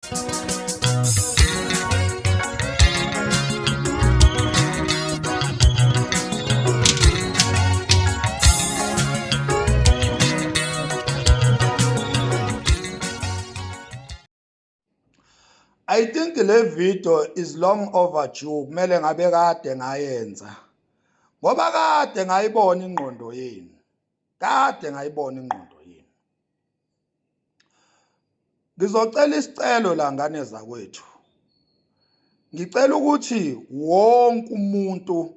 I think le video is long overdue, kumele ngabe kade ngayenza ngoba kade ngayibona ingqondo yenu, kade ngayibona ingqondo yenu. Ngizocela isicelo la ngane zakwethu, ngicela ukuthi wonke umuntu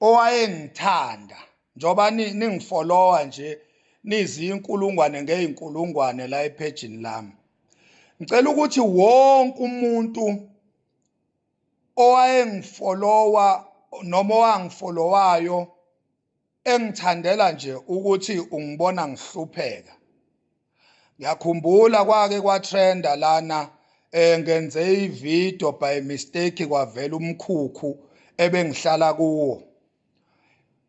owayengithanda njoba ningifollowa nje nizinkulungwane ngeyinkulungwane la ephejini lami, ngicela ukuthi wonke umuntu owayengifollowa noma owangifolowayo engithandela nje ukuthi ungibona ngihlupheka. Ngiyakhumbula kwake kwatrenda lana ngenze ivideo by mistake kwavela umkhukhu ebengihlala kuwo.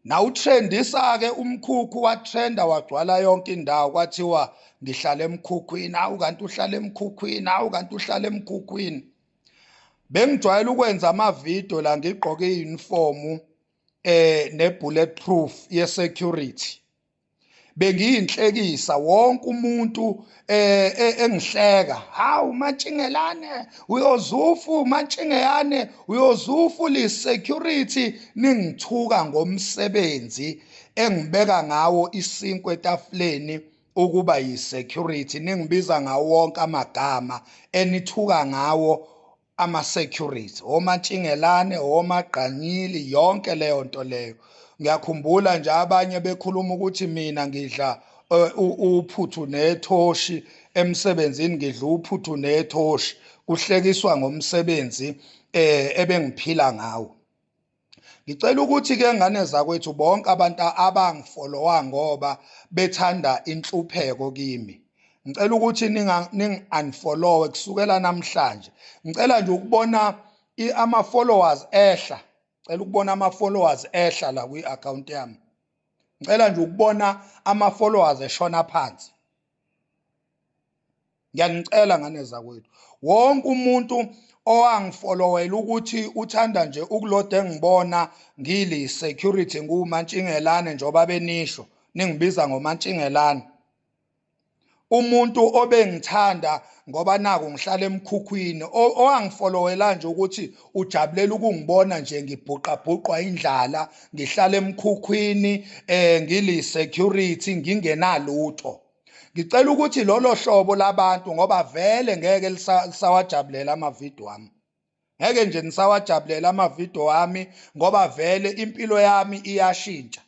Nawutrendisa ke umkhukhu watrenda wagcwala yonke indawo kwathiwa ngihlala emkhukhwini, awu kanti uhlala emkhukhwini, awu kanti uhlala emkhukhwini. Bengijwayele ukwenza amavideo la ngigqoke iuniform ne-bulletproof ye-security. Bengiyinhlekisa wonke umuntu engihleka, hawu Mantshingelane uyozufu, Mantshingeyane uyozufu, li-security ningithuka ngomsebenzi engibeka ngawo isinkwe etafuleni ukuba yi-security, ningibiza ngawo wonke amagama enithuka ngawo ama-security, oMantshingelane, oMagqanyili, yonke leyo nto leyo. Ngiyakhumbula nje abanye bekhuluma ukuthi mina ngidla uphuthu nethoshi emsebenzini, ngidla uphuthu nethoshi, kuhlekiswa ngomsebenzi ebengiphila ngawo. Ngicela ukuthi ke ngane zakwethu bonke abantu abangifollowa ngoba bethanda inhlupheko kimi, ngicela ukuthi ningi-unfollowe kusukela namhlanje. Ngicela nje ukubona ama-followers ehla, ngicela ukubona ama-followers ehla la kwi-account yami. Ngicela nje ukubona ama-followers eshona phansi. Ngiyanicela ngane zakwethu, wonke umuntu owangifollowela ukuthi uthanda nje ukulode engibona ngili security nguMantshingelane njoba benisho ningibiza ngoMantshingelane. Umuntu obengithanda ngoba naku ngihlala emkhukhwini, owangifollowela nje ukuthi ujabulela ukungibona nje ngibhuqabhuqwa indlala, ngihlala emkhukhwini ngili security ngingenalutho. Ngicela ukuthi lolo hlobo labantu, ngoba vele ngeke lisawajabulela amavideo ami, ngeke nje nisawajabulela amavideo ami ngoba vele impilo yami iyashintsha.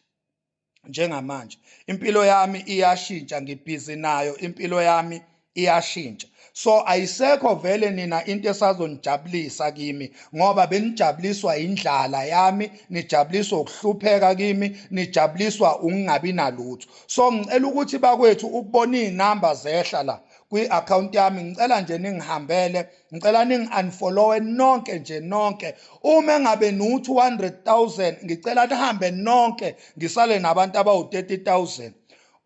Njengamanje impilo yami iyashintsha, ngibhizi nayo impilo yami iyashintsha. So ayisekho vele nina into esazonijabulisa kimi ngoba benijabuliswa indlala yami, nijabuliswa ukuhlupheka kimi, nijabuliswa ukungabi nalutho. So ngicela ukuthi bakwethu ukubona iy'namba zehla la kwi-account yami, ngicela nje ningihambele, ngicela ningi-unfollowe nonke nje nonke. Uma engabe nu-200,000 ngicela nihambe nonke ngisale nabantu abawu-30,000.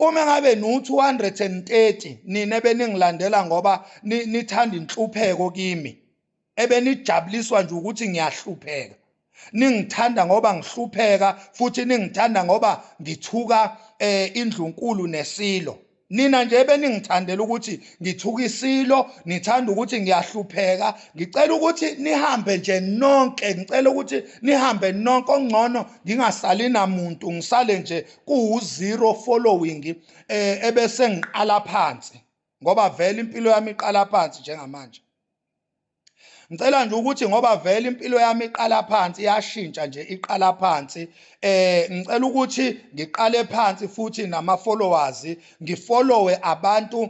Uma ngabe nu-230 nina ebeningilandela ngoba nithanda inhlupheko kimi, ebenijabuliswa nje ukuthi ngiyahlupheka, ningithanda ngoba ngihlupheka futhi ningithanda ngoba ngithuka indlunkulu nesilo. Nina nje beningithandela ukuthi ngithuka isilo, nithanda ukuthi ngiyahlupheka. Ngicela ukuthi nihambe nje nonke, ngicela ukuthi nihambe nonke, ongcono ngingasali namuntu, ngisale nje ku-0 following ebese ngiqala phansi ngoba vele impilo yami iqala phansi njengamanje. Ngicela nje ukuthi ngoba vele impilo yami iqala phansi, iyashintsha nje iqala phansi, ngicela ukuthi ngiqale phansi futhi nama-followers, ngifollowe abantu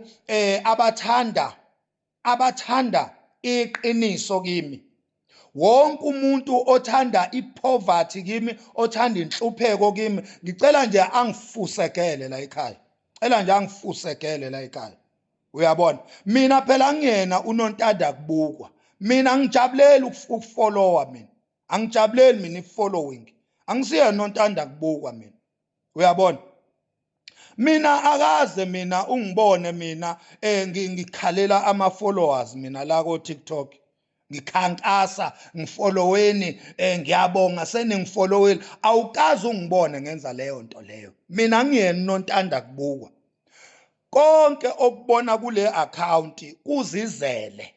abathanda iqiniso kimi. Wonke umuntu othanda i-poverty kimi, othanda inhlupheko kimi, ngicela nje angifusekele la ekhaya, ngicela nje angifusekele la ekhaya. Uyabona, mina phela ngiyena unontanda kubukwa, mina angijabuleli ukufollowa, mina angijabuleli mina i-following, angisiyena nontanda kubukwa mina. Uyabona, mina akaze mina ungibone mina ngikhalela ama-followers mina la ko TikTok ngikhankasa ngifolloweni ngiyabonga seningifollowile awukazi ungibone ngenza leyo nto leyo mina ngiyena nontanda kubukwa konke okubona kule account kuzizele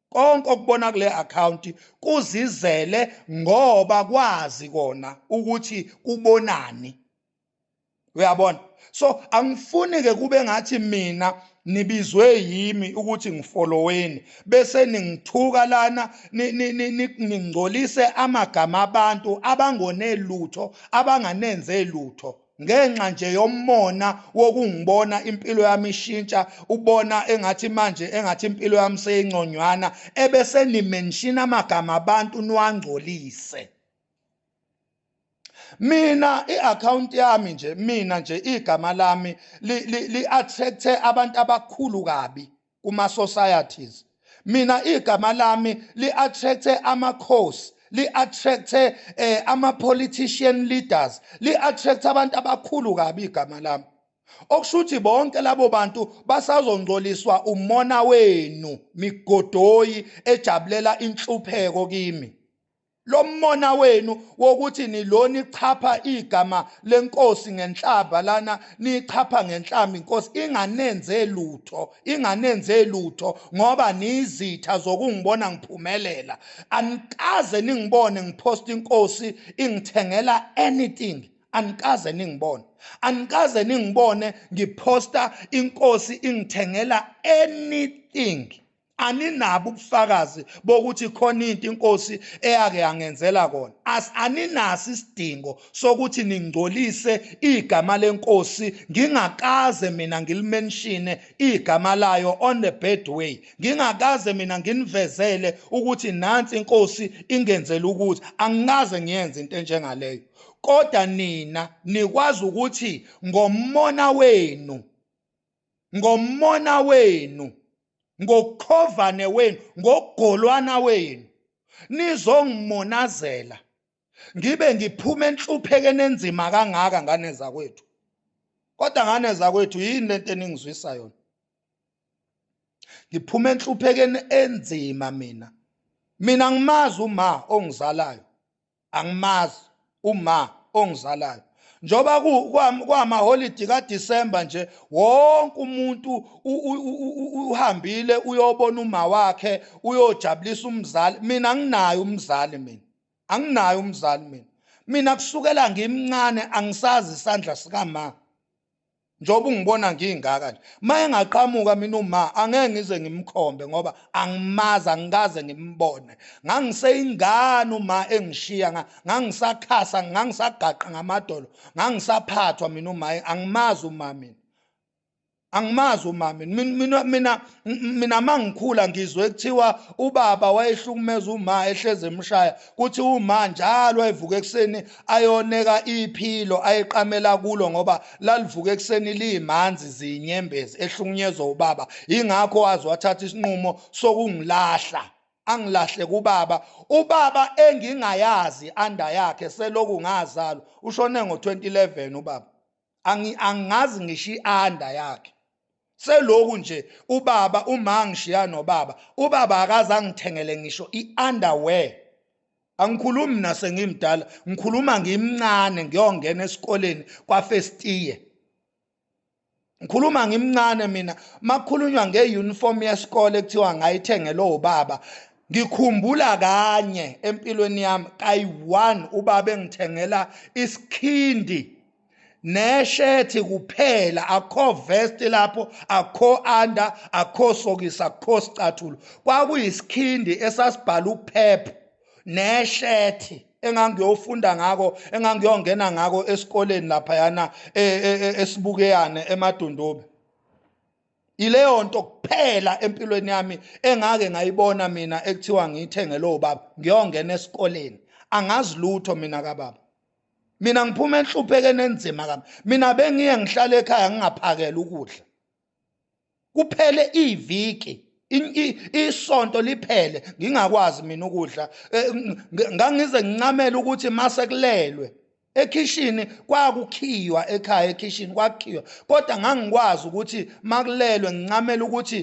konke okubona kule account kuzizele ngoba kwazi kona ukuthi kubonani uyabona so angifuni ke kube ngathi mina nibizwe yimi ukuthi ngifolloweni bese ningithuka lana ningcolise amagama abantu abangonelutho abanganenze lutho ngenxa nje yommona wokungibona impilo yami ishintsha ubona engathi manje engathi impilo yami seyingconywana ebese nimention amagama abantu niwangcolise mina i-account yami nje mina nje igama lami li-attract abantu abakhulu kabi kuma societies mina igama lami li-attract amakhosi li-attract ama-politician leaders li-attract abantu abakhulu kabi igama lami okushuthi bonke labo bantu basazongcoliswa umona wenu migodoyi ejabulela inhlupheko kimi lo mmona wenu wokuthi niloni chapha igama lenkosi ngenhlamba lana nichapha ngenhlamba inkosi inganenze lutho ngoba nizitha zokungibona ngiphumelela anikaze ningibone ngipost inkosi ingithengela anything anikaze ningibone ngiposta inkosi ingithengela anything aninabo ubufakazi bokuthi khona into inkosi eyake yangenzela kona aninasi isidingo sokuthi ningcolise igama lenkosi ngingakaze mina ngilimenshine igama layo on the bad way ngingakaze mina nginivezele ukuthi nansi inkosi ingenzela ukuthi angikaze ngiyenze into enjengaleyo kodwa nina nikwazi ukuthi ngommona wenu ngokukhovane wenu ngokugolwana wenu nizongimonazela ngibe ngiphume enhluphekeni enzima kangaka ngane zakwethu kodwa ngane zakwethu yini lento eningizwisa yona ngiphume enhluphekeni enzima mina ngimazi uma ongizalayo angimazi uma ongizalayo njoba kwama holiday kaDisemba nje wonke umuntu uhambile uyobona uma wakhe uyojabulisa umzali mina anginayo umzali mina kusukela ngimncane angisazi isandla sikama njoba ungibona ngingaka nje maye ngaqhamuka mina uma angeke ngize ngimkhombe ngoba angimazi angikaze ngimbone ngangiseyingane uma engishiya ngangisakhasa ngangisagaqa ngamadolo ngangisaphathwa mina uma angimazi mina mangikhula ngizwe kuthiwa ubaba wayehlukumeza uma ehleze emshaya kuthi uma njalo wayevuka ekseni ayoneka iphilo ayeqamela kulo ngoba lalivuka ekseni liyimanzi zinyembezi ehlukunyezwa ubaba ingakho wazi wathatha isinqumo sokungilahla angilahle ubaba engingayazi anda yakhe seloku ngazalwa ushone ngo2011 ubaba angazi ngisho ianda yakhe seloku nje ubaba uma ngishiya nobaba ubaba akaze angithengele ngisho i-underwear angikhulumi nase ngimdala ngikhuluma ngimncane ngiyongena esikoleni kwa-first year ngikhuluma ngimncane mina makukhulunywa ngeuniform yesikole ekuthiwa ngayithengele ubaba ngikhumbula kanye empilweni yami kayi-1 ubaba engithengela isikhindi neshethi kuphela akho vest lapho akho under akho sokisi akho sicathulo kwakuyisikhindi esasibhala uPep neshethi engangiyofunda ngako engangiyongena ngako esikoleni lapha yana esibukeyane emadondobe ileyo nto kuphela empilweni yami engake ngayibona mina ekuthiwa ngiyithengele ubaba ngiyongena esikoleni angazi lutho mina kababa mina ngiphuma enhluphekeni enzima kabi mina bengiye ngihlala ekhaya ngingaphakela ukudla kuphele iviki isonto liphele ngingakwazi mina ukudla ngangize ngincamela ukuthi mase kulelwe ekhishini kwakukhiywa, ekhaya ekhishini kwakhiwa, kodwa ngangikwazi ukuthi makulelwe ngincamela ukuthi